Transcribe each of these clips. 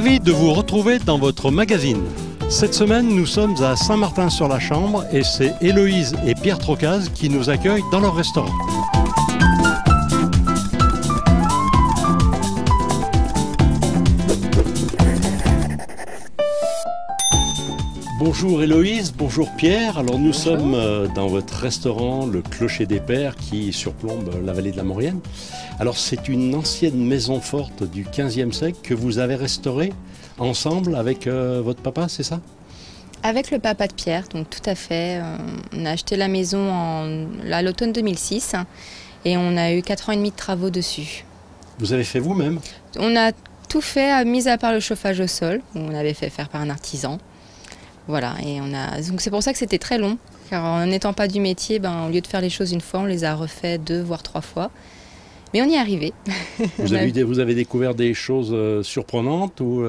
Ravi de vous retrouver dans votre magazine. Cette semaine, nous sommes à Saint-Martin-sur-la-Chambre et c'est Héloïse et Pierre Trocaz qui nous accueillent dans leur restaurant. Bonjour Héloïse, bonjour Pierre. Alors nous sommes dans votre restaurant, le Clocher des Pères, qui surplombe la vallée de la Maurienne. Alors c'est une ancienne maison forte du XVe siècle que vous avez restaurée ensemble avec votre papa, c'est ça? Avec le papa de Pierre, donc tout à fait. On a acheté la maison à l'automne 2006 et on a eu 4 ans et demi de travaux dessus. Vous avez fait vous-même? On a tout fait, mis à part le chauffage au sol, on avait fait faire par un artisan. Voilà, et donc c'est pour ça que c'était très long, car en n'étant pas du métier, au lieu de faire les choses une fois, on les a refait 2 voire 3 fois. Mais on y est arrivé. Vous avez découvert des choses surprenantes ou,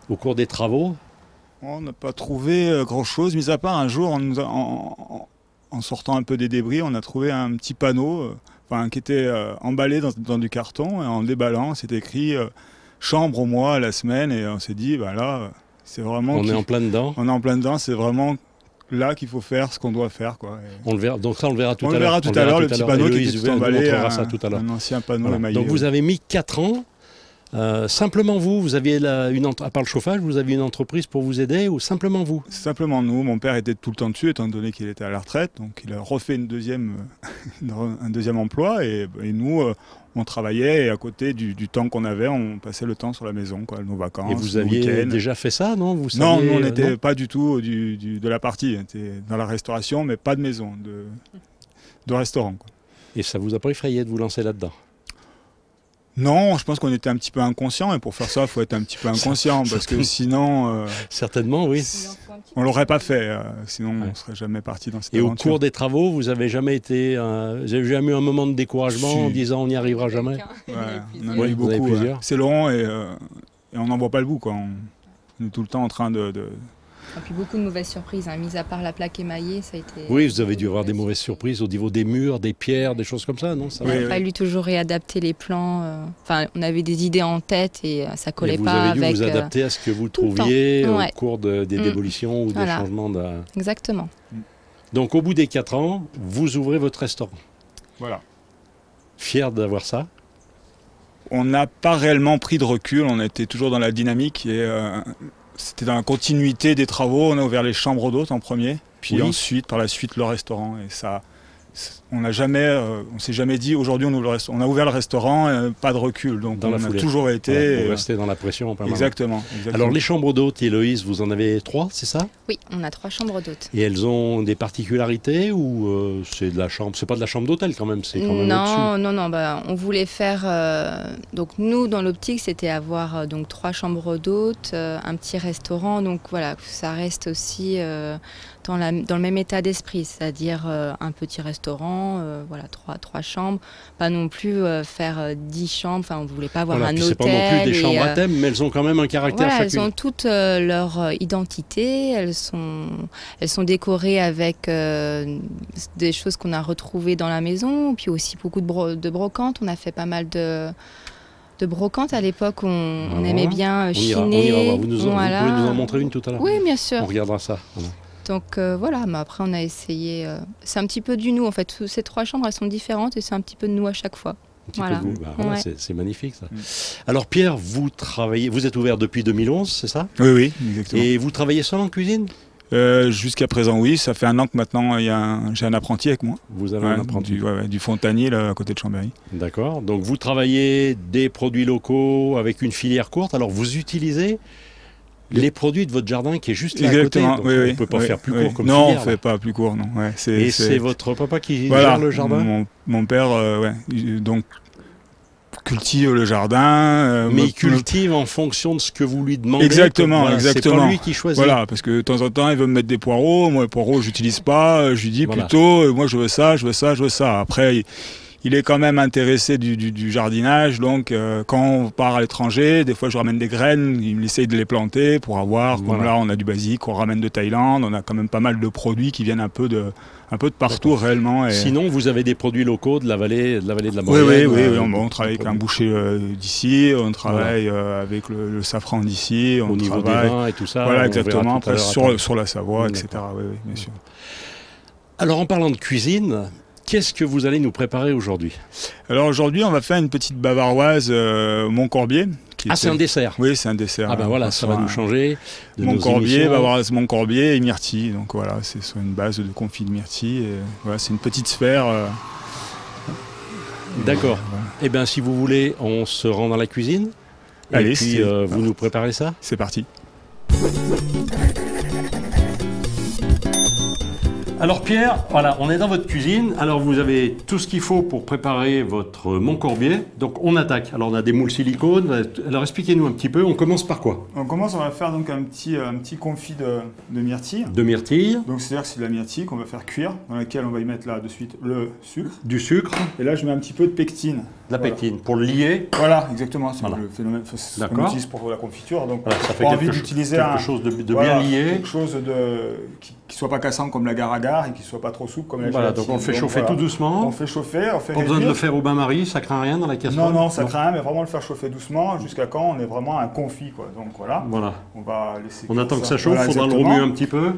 au cours des travaux? On n'a pas trouvé grand-chose, mis à part un jour, en sortant un peu des débris, on a trouvé un petit panneau qui était emballé dans du carton, et en le déballant, c'était écrit « chambre au mois, à la semaine », et on s'est dit, là... C'est vraiment on est en plein dedans. On est en plein dedans, c'est vraiment là qu'il faut faire ce qu'on doit faire, quoi. On le verra, donc ça on le verra tout à l'heure. On le verra tout à l'heure, le petit panneau qui était tout emballé, un ancien panneau émaillé. Donc vous avez mis 4 ans. Simplement vous aviez à part le chauffage, vous aviez une entreprise pour vous aider ou simplement vous? Simplement nous, mon père était tout le temps dessus étant donné qu'il était à la retraite, donc il a refait un deuxième emploi et nous on travaillait et à côté du temps qu'on avait, on passait le temps sur la maison, quoi, nos vacances. Et vous aviez déjà fait ça, non? Non, nous on n'était pas du tout de la partie, on était dans la restauration mais pas de maison, de restaurant, quoi. Et ça vous a pas effrayé de vous lancer là-dedans? Non, je pense qu'on était un petit peu inconscient et pour faire ça, il faut être un petit peu inconscient parce que sinon... certainement, oui. On l'aurait pas fait, sinon on ne serait jamais parti dans cette aventure. Et au cours des travaux, vous avez jamais eu un moment de découragement en disant on n'y arrivera jamais? On en a eu beaucoup. C'est long et on n'en voit pas le bout, quoi. On est tout le temps en train de... Et puis beaucoup de mauvaises surprises, mis à part la plaque émaillée, ça a été... Oui, vous avez dû avoir des mauvaises surprises au niveau des murs, des pierres, des choses comme ça, non? Il a fallu toujours réadapter les plans. On avait des idées en tête et ça collait pas avec... Vous avez dû vous adapter à ce que vous trouviez au cours des démolitions ou des changements de... Exactement. Donc au bout des 4 ans, vous ouvrez votre restaurant. Voilà. Fier d'avoir ça? On n'a pas réellement pris de recul, on était toujours dans la dynamique et... C'était dans la continuité des travaux, on a ouvert les chambres d'hôtes en premier, puis ensuite, par la suite, le restaurant. Et ça, on s'est jamais dit, aujourd'hui on a ouvert le restaurant, pas de recul, donc on a toujours été... Vous restez dans la pression en permanence. Exactement. Alors les chambres d'hôtes, Héloïse, vous en avez 3, c'est ça? Oui, on a 3 chambres d'hôtes. Et elles ont des particularités ou c'est de la chambre? C'est pas de la chambre d'hôtel quand même, c'est quand même Non, on voulait faire... donc nous, dans l'optique, c'était avoir 3 chambres d'hôtes, un petit restaurant, donc voilà, ça reste aussi... dans le même état d'esprit, c'est-à-dire un petit restaurant, 3 chambres, pas non plus faire 10 chambres, on ne voulait pas avoir un hôtel. C'est pas non plus des chambres à thème, mais elles ont quand même un caractère chacune. Elles ont toutes leur identité, elles sont décorées avec des choses qu'on a retrouvées dans la maison, puis aussi beaucoup de brocantes, on a fait pas mal de brocantes à l'époque, on aimait bien chiner. On ira voir. Vous pouvez nous en montrer une tout à l'heure? Oui, bien sûr. On regardera ça. Voilà. Donc mais après on a essayé, c'est un petit peu du nous en fait, ces 3 chambres elles sont différentes et c'est un petit peu de nous à chaque fois. Voilà. C'est magnifique ça. Alors Pierre, vous êtes ouvert depuis 2011, c'est ça? Oui, exactement. Et vous travaillez seul en cuisine? Jusqu'à présent oui, ça fait 1 an que maintenant j'ai un apprenti avec moi. Vous avez un apprenti? Du Fontanier là, à côté de Chambéry. D'accord, donc vous travaillez des produits locaux avec une filière courte, alors vous utilisez les produits de votre jardin qui est juste là à côté, donc on ne peut pas faire plus court comme filière. Non, on ne fait pas plus court, non. Et c'est votre papa qui gère le jardin? Mon père, donc cultive le jardin. Mais il cultive en fonction de ce que vous lui demandez. Exactement. C'est pas lui qui choisit. Voilà, parce que de temps en temps, il veut me mettre des poireaux. Moi, les poireaux, je n'utilise pas. Je lui dis plutôt, moi, je veux ça. Après, il est quand même intéressé du jardinage. Donc, quand on part à l'étranger, des fois, je ramène des graines. Il essaye de les planter pour avoir. Voilà. Comme là, on a du basilic qu'on ramène de Thaïlande. On a quand même pas mal de produits qui viennent un peu de partout réellement. Et... Sinon, vous avez des produits locaux de la vallée de la Maurienne. Oui, on travaille avec un boucher d'ici, on travaille avec le safran d'ici. Au niveau des vins et tout ça. Voilà, exactement. Après, sur la Savoie, etc. Oui, bien sûr. Alors, en parlant de cuisine, qu'est-ce que vous allez nous préparer aujourd'hui? Alors aujourd'hui, on va faire une petite bavaroise Montcorbier. C'est un dessert? Oui, c'est un dessert. Ah ben voilà, ça va nous changer de Montcorbier, bavaroise Montcorbier et myrtille. Donc voilà, c'est sur une base de confit de myrtille. Et voilà, c'est une petite sphère. D'accord. Voilà. Eh bien, si vous voulez, on se rend dans la cuisine. Allez, et puis vous nous préparez ça? C'est parti. Alors Pierre, voilà, on est dans votre cuisine. Alors vous avez tout ce qu'il faut pour préparer votre Montcorbier. Donc on attaque. Alors on a des moules silicone. Alors expliquez-nous un petit peu. On commence par quoi? On va faire donc un petit confit de myrtille. De myrtille. Donc c'est-à-dire que c'est de la myrtille qu'on va faire cuire, dans laquelle on va y mettre là de suite le sucre. Du sucre. Et là je mets un petit peu de pectine. La pectine, pour le lier. Voilà, exactement. C'est le phénomène qu'on utilise pour la confiture. Donc voilà, ça fait quelque chose de bien lié. Quelque chose qui ne soit pas cassant comme l'agar-agar et qui ne soit pas trop souple comme la gélatine. Voilà, donc on le fait chauffer tout doucement. On fait chauffer, on fait pas besoin de le faire au bain-marie, ça craint rien dans la casserole? Non, ça craint rien, mais vraiment le faire chauffer doucement jusqu'à quand on est vraiment un confit, quoi. Donc voilà. On va laisser. On attend que ça chauffe, il faudra le remuer un petit peu.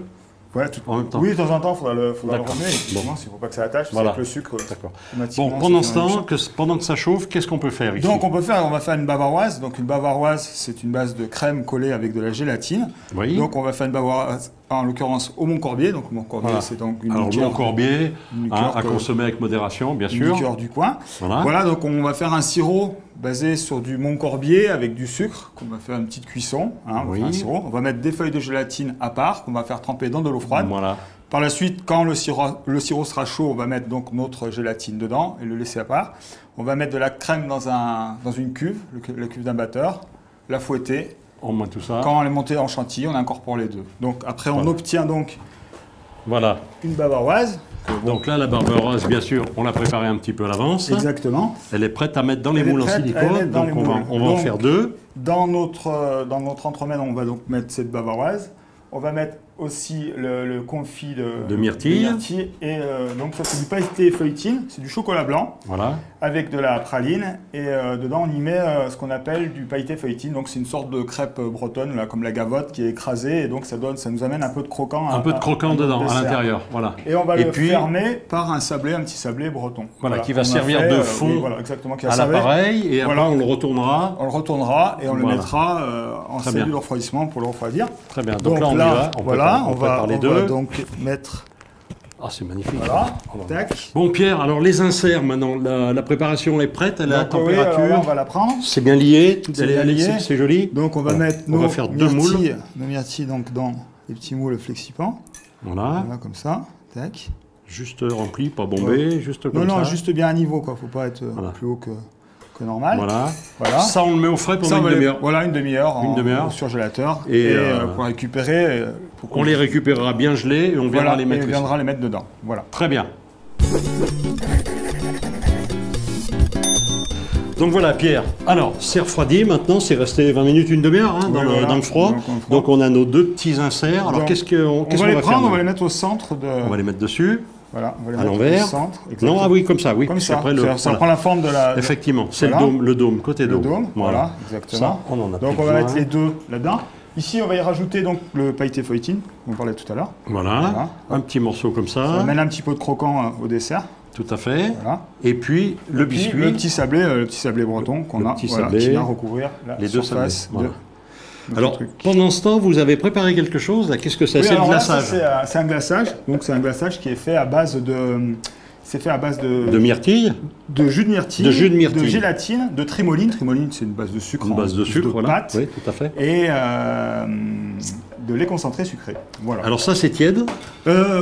Ouais, en même temps. Oui, de temps en temps, il faudra le remuer. Effectivement, s'il ne faut pas que ça attache, c'est avec le sucre. D'accord. Bon, pendant ce temps, pendant que ça chauffe, qu'est-ce qu'on peut faire ici? Donc on va faire une bavaroise. Donc une bavaroise, c'est une base de crème collée avec de la gélatine. Oui. Donc on va faire une bavaroise, en l'occurrence au Montcorbier. Donc Montcorbier, c'est donc une liqueur. Montcorbier, à consommer avec modération, bien sûr. Une liqueur du coin. Voilà, donc on va faire un sirop basé sur du Montcorbier avec du sucre, qu'on va faire une petite cuisson. On va faire un sirop. On va mettre des feuilles de gélatine à part, qu'on va faire tremper dans de l'eau froide. Voilà. Par la suite, quand le sirop sera chaud, on va mettre donc notre gélatine dedans et le laisser à part. On va mettre de la crème dans une cuve, la cuve d'un batteur, la fouetter. On met tout ça. Quand elle est montée en chantilly, on incorpore les deux. Donc après, on obtient donc une bavaroise. Donc là, la bavaroise, bien sûr, on l'a préparée un petit peu à l'avance. Exactement. Elle est prête à mettre dans les moules en silicone. Donc on va en faire deux. Dans notre entremets, on va donc mettre cette bavaroise. On va mettre aussi le confit de myrtille. Et donc ça, c'est du pailleté feuilletine, c'est du chocolat blanc. Voilà. Avec de la praline. Et dedans, on y met ce qu'on appelle du pailleté feuilletine. Donc c'est une sorte de crêpe bretonne, là, comme la gavotte, qui est écrasée. Et donc ça nous amène un peu de croquant. Un peu de croquant dedans, à l'intérieur. Voilà. Et on va le fermer par un petit sablé breton. Voilà, qui va servir de fond à l'appareil. Et après, on le retournera. On le retournera et on le mettra en cellule de refroidissement pour le refroidir. Très bien. Donc là, on y va. On va donc mettre... Ah, c'est magnifique. Voilà. Tac. Bon, Pierre, alors les inserts, maintenant, la préparation est prête, elle est à température. Là, on va la prendre. C'est bien lié, c'est joli. Donc, on va mettre nos myrtilles donc, dans les petits moules flexipants. Voilà. Voilà, comme ça. Tac. Juste rempli, pas bombé, juste comme ça. Non, juste bien à niveau, quoi. Faut pas être plus haut que normal. Voilà. Ça, on le met au frais pendant une demi-heure. Voilà, une demi-heure en surgélateur. Et pour récupérer... on les récupérera bien gelés et on viendra les mettre ici. On viendra les mettre dedans. Voilà. Très bien. Donc voilà, Pierre. Alors, c'est refroidi maintenant, c'est resté 20 minutes, une demi-heure dans le froid. Donc on a nos deux petits inserts. Alors qu'est-ce qu'on va les prendre, faire? on va les mettre au centre de... On va les mettre dessus. Voilà, on va les à l'envers. Non, ah oui, comme ça, oui. Comme ça. Après, ça prend la forme de la... Effectivement, c'est le dôme, côté dôme. Le dôme, voilà, exactement. Ça, on en a donc on va mettre les deux là-dedans. Ici, on va y rajouter donc le pailleté feuilletine, dont on parlait tout à l'heure. Voilà, un petit morceau comme ça. Ça amène un petit peu de croquant au dessert. Tout à fait. Voilà. Et puis le biscuit. Le petit sablé breton qu'on a, qui vient recouvrir la surface de... Alors, pendant ce temps, vous avez préparé quelque chose. Qu'est-ce que c'est? C'est le glaçage. C'est un glaçage. Donc, c'est un glaçage qui est fait à base de... C'est fait à base de myrtille, de jus de myrtille, de gélatine, de trimoline. Trimoline, c'est une base de sucre. Une base de sucre, voilà. Oui, tout à fait. Et de lait concentré sucré. Voilà. Alors ça, c'est tiède?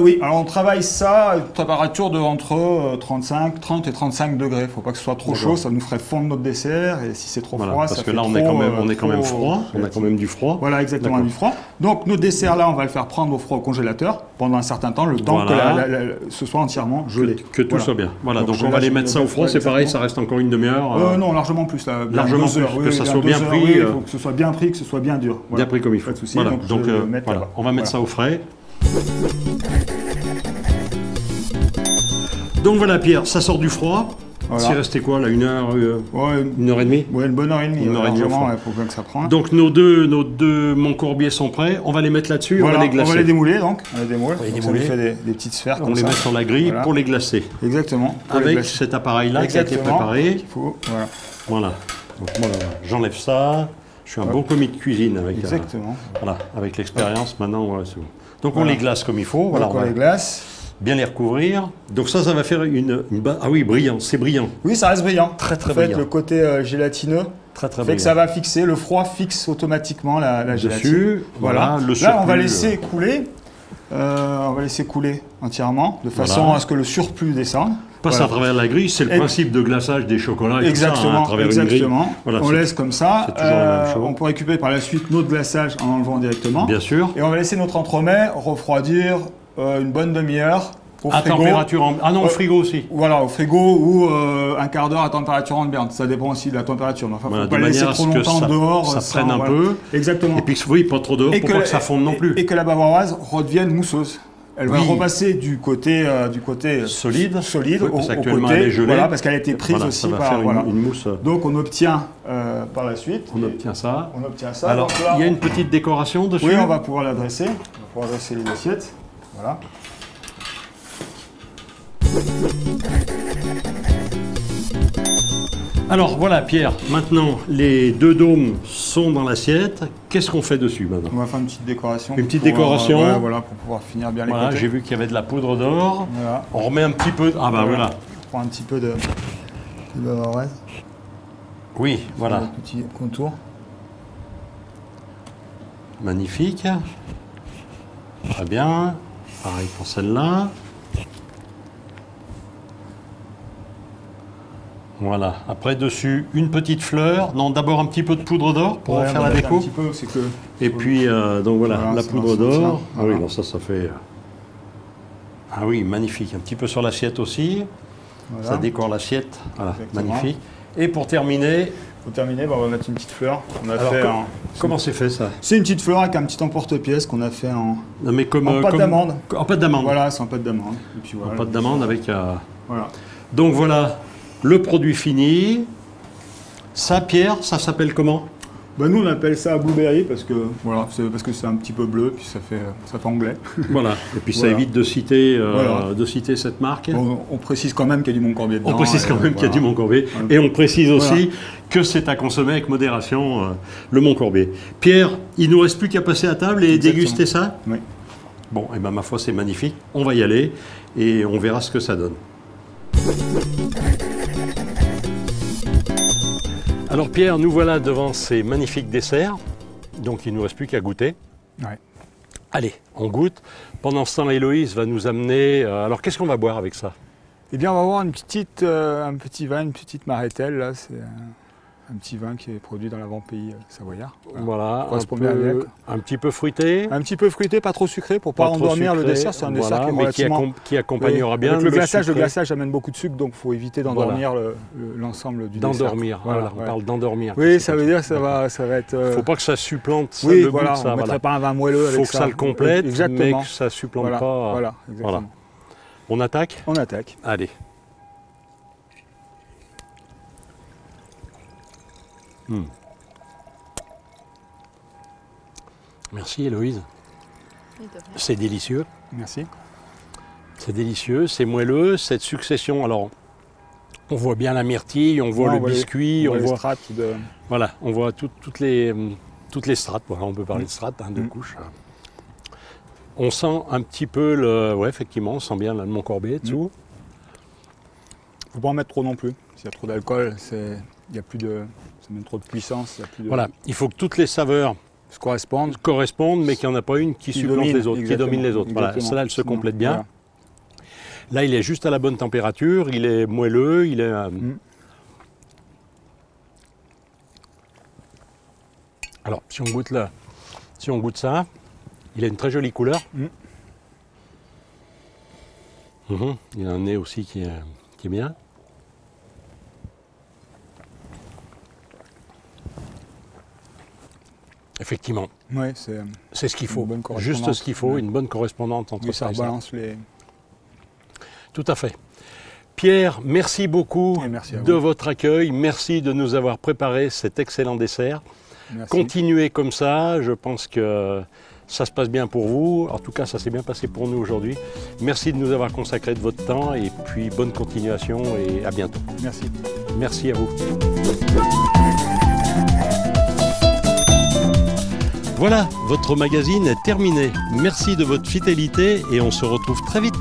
Oui, alors on travaille ça à une température de entre 30 et 35 degrés. Il ne faut pas que ce soit trop chaud, ça nous ferait fondre notre dessert. Et si c'est trop froid, parce ça que fait là, on est quand même froid. On a quand même du froid. Voilà, exactement, du froid. Donc notre dessert là, on va le faire prendre au froid au congélateur pendant un certain temps, le temps que ce soit entièrement gelé. Que tout soit bien. Voilà, donc on va les mettre ça au froid. C'est pareil, ça reste encore une demi-heure. Non, largement plus. Là, largement plus, que ça soit bien pris. Il faut que ce soit bien pris, que ce soit bien dur. Bien pris comme il faut. Pas de souci. Voilà, donc on va mettre ça au frais. Donc voilà, Pierre, ça sort du froid. C'est resté quoi là, une heure et demie? Ouais, une bonne heure et demie. Une heure et demie au froid. Il faut bien que ça prenne. Donc nos deux Montcorbier sont prêts. On va les mettre là-dessus, on va les glacer. On va les démouler donc. On les démoule. On les fait des petites sphères comme ça. On les met sur la grille pour les glacer. Exactement. Avec cet appareil-là qui a été préparé. Voilà. Donc voilà, j'enlève ça. Je suis un bon commis de cuisine avec. Exactement. Voilà, avec l'expérience maintenant, voilà, c'est bon. Donc on les glace comme il faut. Voilà, on les glace. Bien les recouvrir. Donc ça va faire une base. Ah oui, brillant, c'est brillant. Oui, ça reste brillant. Très en fait, brillant. le côté gélatineux fait brillant. que ça va fixer, le froid fixe automatiquement la gélatine. Dessus, voilà. Le surplus, là, on va laisser couler. On va laisser couler entièrement, de façon à ce que le surplus descende. Passe à travers la grille, c'est le principe de glaçage des chocolats et exactement, tout ça, à travers une grille. Voilà, on laisse comme ça. C'est toujours la même chose. On peut récupérer par la suite notre glaçage en enlevant directement. Bien sûr. Et on va laisser notre entremets refroidir une bonne demi-heure. Au frigo. Température Ah non, au frigo aussi. Voilà, au frigo ou un quart d'heure à température ambiante. Ça dépend aussi de la température. Enfin, voilà, faut pas laisser trop longtemps dehors. Ça prenne un peu. Exactement. Et puis, oui, pas trop dehors pour pas que ça fonde non plus. Et que la bavaroise redevienne mousseuse. Elle va repasser du côté solide au actuellement côté, elle est gelée. Voilà, parce qu'elle a été prise aussi ça va par faire une mousse. Donc on obtient par la suite. On obtient ça. Alors là, il y a une petite décoration dessus. Oui, on va pouvoir la dresser. On va pouvoir dresser les assiettes. Voilà. Alors voilà Pierre, maintenant les deux dômes sont dans l'assiette. Qu'est-ce qu'on fait dessus maintenant? On va faire une petite décoration. Une petite décoration. Voilà, pour pouvoir finir bien les côtés. J'ai vu qu'il y avait de la poudre d'or. Voilà. On remet un petit peu. Ah bah voilà. On prend un petit peu de bavaroise. Oui, voilà. Un petit contour. Magnifique. Très bien. Pareil pour celle-là. Voilà. Après, dessus, une petite fleur. Non, d'abord un petit peu de poudre d'or pour faire la déco. Un petit peu, c'est que... Et puis, donc voilà, la poudre d'or. Ah oui, non, ça fait... Ah oui, magnifique. Un petit peu sur l'assiette aussi. Voilà. Ça décore l'assiette. Voilà, magnifique. Et pour terminer... On va mettre une petite fleur. Comment c'est fait ça? C'est une petite fleur avec un petit emporte-pièce qu'on a fait en pâte d'amande. En pâte d'amande. Voilà, c'est en pâte d'amande. En pâte d'amande avec... Voilà. Donc voilà, le produit fini. Ça, Pierre, ça s'appelle comment? Nous, on appelle ça blueberry parce que c'est un petit peu bleu, puis ça fait anglais. Voilà, et puis ça évite de citer, cette marque. On précise quand même qu'il y a du Montcorbier dedans. On précise quand même qu'il y a du Montcorbier. Et on précise aussi que c'est à consommer avec modération, le Montcorbier. Pierre, il ne nous reste plus qu'à passer à table et déguster ça? Oui. Bon, et ma foi, c'est magnifique. On va y aller et on verra ce que ça donne. Alors Pierre, nous voilà devant ces magnifiques desserts, donc il ne nous reste plus qu'à goûter. Ouais. Allez, on goûte. Pendant ce temps, Héloïse va nous amener... alors qu'est-ce qu'on va boire avec ça? Eh bien, on va boire un petit vin, une petite marételle. Là, c'est un petit vin qui est produit dans l'avant-pays savoyard. Voilà, un petit peu fruité. Un petit peu fruité, pas trop sucré pour ne pas endormir le dessert. C'est un dessert qui est relativement... qui accompagnera bien le glaçage amène beaucoup de sucre, donc il faut éviter d'endormir l'ensemble du dessert. D'endormir, voilà, on parle d'endormir. Oui, ça veut dire que ça va être... Il ne faut pas que ça supplante le goût de ça. On ne mettrait pas un vin moelleux avec ça. Il faut que ça le complète, mais que ça ne supplante pas. Voilà, exactement. On attaque? On attaque. Allez. Merci Héloïse. C'est délicieux. Merci. C'est délicieux, c'est moelleux, cette succession. Alors, on voit bien la myrtille, on voit le biscuit, on voit les strates Voilà, on voit toutes les strates. Voilà, on peut parler de strates, de couches. On sent un petit peu effectivement, on sent bien le Montcorbier dessous. Il ne faut pas en mettre trop non plus. S'il y a trop d'alcool, il n'y a plus de... Ça met trop de puissance. Voilà, il faut que toutes les saveurs se correspondent. Mais qu'il n'y en a pas une qui supplante les autres, qui domine les autres. Voilà, celle-là, elle se complète bien. Voilà. Là, il est juste à la bonne température, il est moelleux, il est... Alors, si on goûte là, si on goûte ça, il a une très jolie couleur. Il a un nez aussi qui est bien. Effectivement. Ouais, c'est ce qu'il faut. Juste ce qu'il faut, une bonne correspondance entre ça et ça. Balance les... Tout à fait. Pierre, merci beaucoup de votre accueil. Merci de nous avoir préparé cet excellent dessert. Merci. Continuez comme ça. Je pense que ça se passe bien pour vous. En tout cas, ça s'est bien passé pour nous aujourd'hui. Merci de nous avoir consacré de votre temps et puis bonne continuation et à bientôt. Merci. Merci à vous. Voilà, votre magazine est terminé. Merci de votre fidélité et on se retrouve très vite.